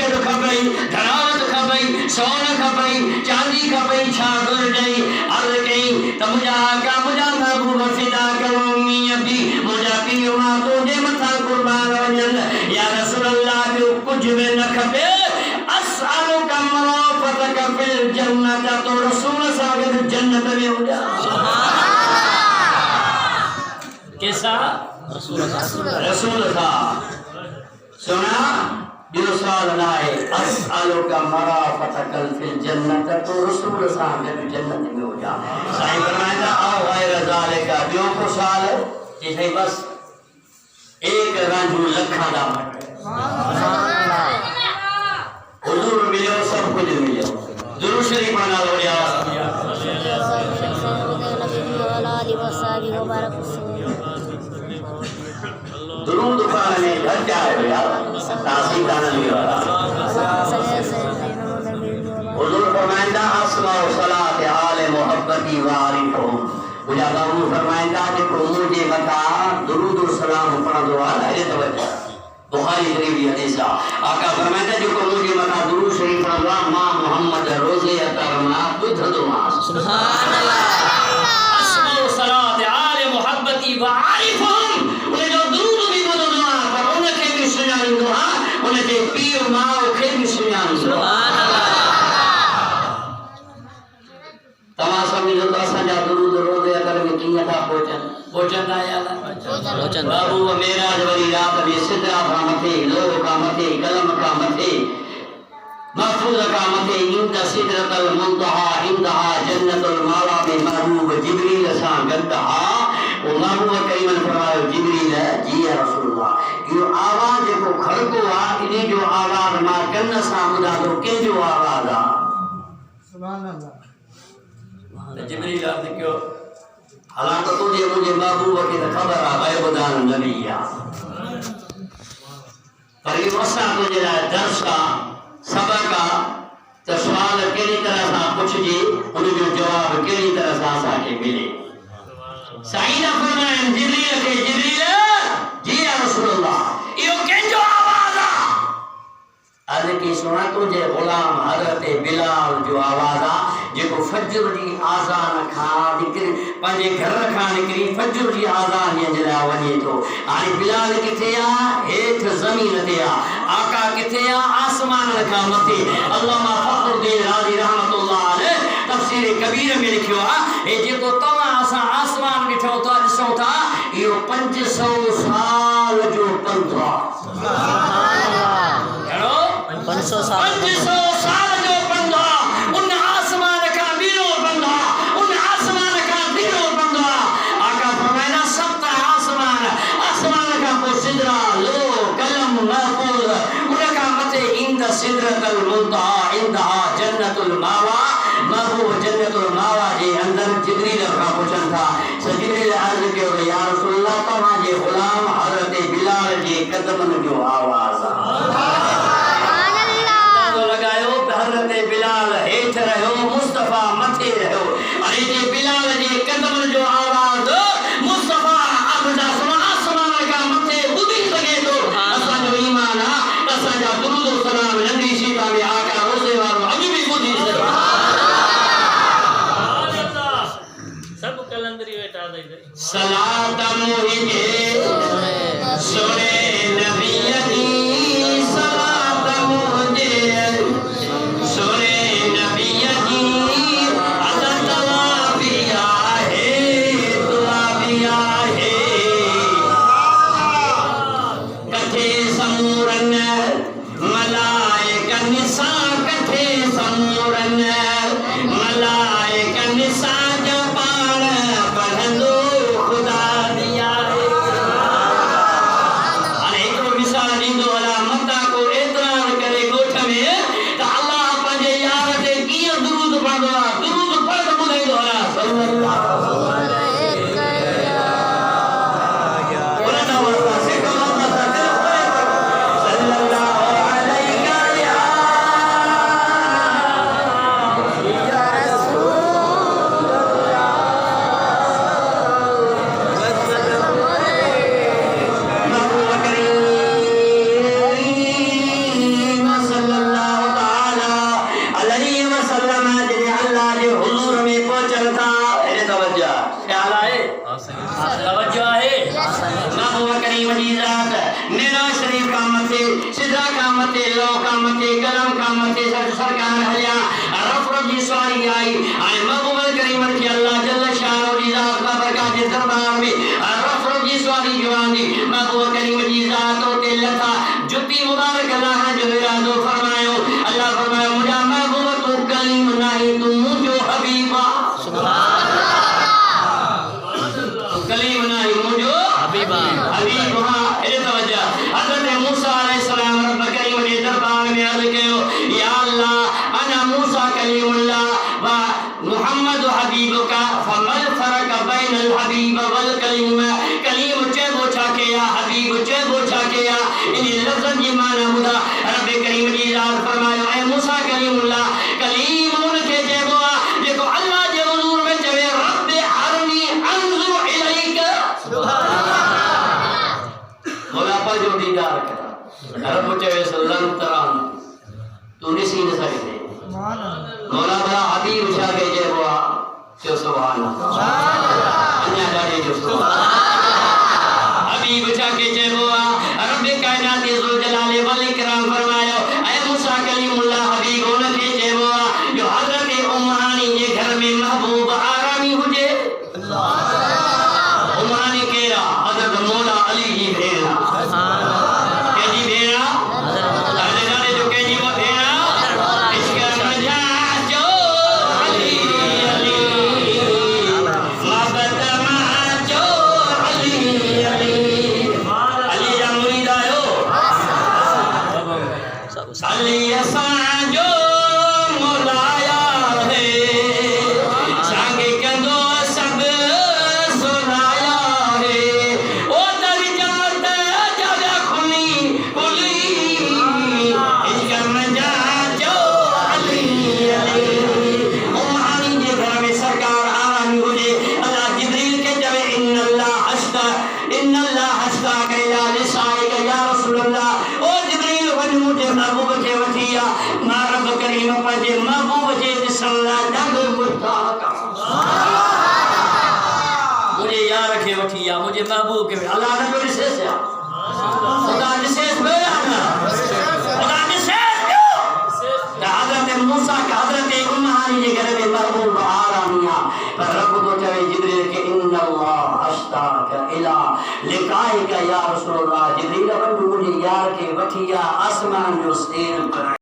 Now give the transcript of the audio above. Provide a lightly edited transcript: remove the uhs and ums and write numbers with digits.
इज्जत खपई धनावत खपई सोन खपई चांदी खपई छा गुरजई अर्ज कई त मुंहिंजा आका मुंहिंजा महबूब फिदा कयो मीअं बि मुंहिंजा पीउ मां तुंहिंजे मथां कुर्बान वञनि या रसूल अल्लाह ॿियो कुझु बि न खपे अस्अलुका मराफ़तक फिल जन्नत तो रसूल सां गॾु जन्नत में हुजा कैसा रसूल था सुना ॿियो सवाल न आहे अस्अलुका मराफ़तक फिल जन्नत तो रसूल सां गॾु जन्नत में हुजा साईं फरमाईंदा आओ गैर ज़ालिका ॿियो को सवाल जी साईं बस एक रांझू लखा दा हुजूर मिलियो सब कुछ मिलियो दुरूद शरीफ पढ़ना लोड़िया दुरूद पढ़ने घर जाए यार तासी दाना लिया हुजूर फरमाइंदा अस्मा व सलात आले मोहब्बती वारिफो मुझा बाबू फरमाइंदा कि मुझे मथा दुरूद और सलाम पढ़ंदो आहे अरे तवज्जो बुखारी शरीफ की हदीस आका फरमाइंदा जो मुझे मथा दुरूद शरीफ पढ़ंदो आहे मां मोहम्मद रोज़े अतर मां बुधंदो आहे सुभान अल्लाह अस्मा व सलात आले मोहब्बती वारिफो उन जो दुरूद भी बुधंदो आहे पर उन के भी सुञाणींदो आहे उन जे पीउ माउ खे भी सुञाणींदो सुभान अल्लाह तमा समझो तो असांजा दुरूद रोज़े अतर में कीअं था पहुचंदा या न पहुचंदा बाबू मेराज वरी रात में सिदरा का मथे लोह का मथे कलम का मथे महफूज का मथे इंद सिदरतल मुंतहा इंदहा जन्नतुल मावा में महबूब जिब्रील सां गंदहा वो महबूब करीमन फरमायो जिब्रील जी या रसूलल्लाह यो आवाज को खड़को आ इने जो आवाज मां कन सां ॿुधा तो के जो आवाज आ सुभान अल्लाह जिब्रील अर्ज़ कयो हालांकि तुझे मुझे महबूब की खबर आ गायब दान नबी आ पर ये असां तुझे लाइ दर्स आ सबक आ त सवाल कहिड़ी तरह सां पुछजे उन जो जवाब कहिड़ी तरह सां असांखे मिले साईं फरमाइनि जिब्रील खे जिब्रील जी या रसूलल्लाह इहो कंहिंजो आवाज़ आ अर्ज़ की सुना तुझे गुलाम हज़रत बिलाल जो आवाज़ आ जेको फजर जी आज़ान खां निकिरी पंहिंजे घर खां निकिरी फजर जी आज़ान जे लाइ वञे थो हाणे बिलाल किथे आहे हेठि ज़मीन ते आहे आका किथे आहे आसमान खां मथे अल्लामा फखरुद्दीन राज़ी रहमतुल्लाह अलैह तफ़सीर कबीर में लिखियो आहे हे जेको तव्हां असां आसमान ॾिठो था ॾिसूं था इहो 500 साल जो पंधु आहे घणो 500 साल जो पंधु आहे उन आसमान का बीरो बंदा उन आसमान का बीरो बंदा आका फरमाया सप्त आसमान का को सिदरा लो कलम महफूज उनका मते इंद सिदरतल मुंतहा इंदहा जन्नतुल मावा महबूब जन्नतुल मावा जे अंदर जिब्रील का पुछन था जिब्रील अर्ज़ कयो या रसूलल्लाह तव्हां जे गुलाम हज़रत बिलाल जे कदमन जो आवाज़ हज़रत बिलाल हेठ रहो मुस्तफा मथे रहो अरे जे बिलाल जे कदम जो आवाज मुस्तफा अबदा आसमान का मथे बुधी सके तो असा जो ईमान आ असा जा दुरूद और सलाम नबी शीबा में आका रोज़े वारो अभी भी बुधी सके सुभान अल्लाह सब कलंदरी वेटा दई सलात मोहिजे सोने नबी दी सलात मोहिजे सोने नबी जी अदत वाबिया है दुआ बिया है कथे समूरन मलाइका निसा कथे समूरन मलाइका निसा जो पाण पढ़ंदो खुदा दिया है अरे हिकिड़ो मिसाल ॾींदो हला मता को एतरार करे ॻोठ में त अल्लाह पंहिंजे यार ते कीअं दुरूद पढ़ंदो आहे दुरूद पढ़ ॿुधाईंदो हला सल्लल्लाहु अलैहि मथे लो का मथे कलम का मथे सरकार हलिया रफर जी सवारी आई आए महबूब करीम के अल्लाह जल्ल शाह जी जात का बरकत के दरबार में रफर जी सवारी जवानी महबूब करीम जी जात होते लथा जुती मुबारक अल्लाह जो इरादो फरमायो अल्लाह फरमायो मुझा महबूब तू कलीम नहीं तू मुझो हबीबा सुभान अल्लाह कलीम नहीं मुझो हबीबा हबीबा ए तवज्जो हजरत मूसा अलैहिस्सलाम रब करीम के दरबार में अर्ज कयो या अल्लाह अना मूसा कलीमुल्लाह व मुहम्मद हबीबुका फमल फरक बैन अल हबीब वल कलीम कलीम चेबो छाके या हबीब चेबो छाके या इन लफ्ज़न जी माना बुधा रब करीम जी याद फरमायो ए मूसा कलीमुल्लाह कलीम उनके चेबो जेको अल्लाह जे हुजूर में चवे रब अरनी अंजुर इलैका सुभान अल्लाह मौला पर जो दीदार करा रब चवे सल्लल्लाहु तरान तू निसी न सके मौला बड़ा हबीब छाके चेबो जो सुभान अल्लाह अन्या जाने जो सुभान हबीब छाके चेबो रब कायनात जुल जलाल वल इकराम फरमायो ए मूसा कलीमुल्लाह हबीब उनके चेबो जो हजरत उम्मानी जे घर में महबूब आरामी हुजे अल्लाह उम्मानी केरा हजरत मौला अली जी भेरा के जी भेरा हजरत जाने जो के जी भेरा इसका मजा जो अली अली मोहब्बत मा जो अली अली अली जा मुरीद आयो अली असा जो मौलाया है संगे कंदो सब सुनाया है ओ तेरी जात जब खुली खुली इसका मजा जो अली अली उम्मानी जे घर में सरकार आरामी हुजे अल्लाह जिब्रील के जवे इन्नल्लाह हस्ता कैला लिसाइक या रसूलल्लाह ओ जिब्रील वन मुझे महबूब के वठिया मां रब करीम पंहिंजे महबूब जे ॾिसण लाइ ॾाढो मुश्ताक मुझे यार के वठिया मुझे महबूब के अल्लाह ने जो ॾिसे छा खुदा ॾिसे पियो ना खुदा ॾिसे पियो त हज़रत मूसा का हज़रत उम्मानी जे घर में महबूब आरामिया पर रब तो चवे जिब्रील के इन्नल्लाह अस्ताक इला लिकाइक या रसूलल्लाह जिब्रील वन मुझे यार के वठिया आसमान जो सैर कर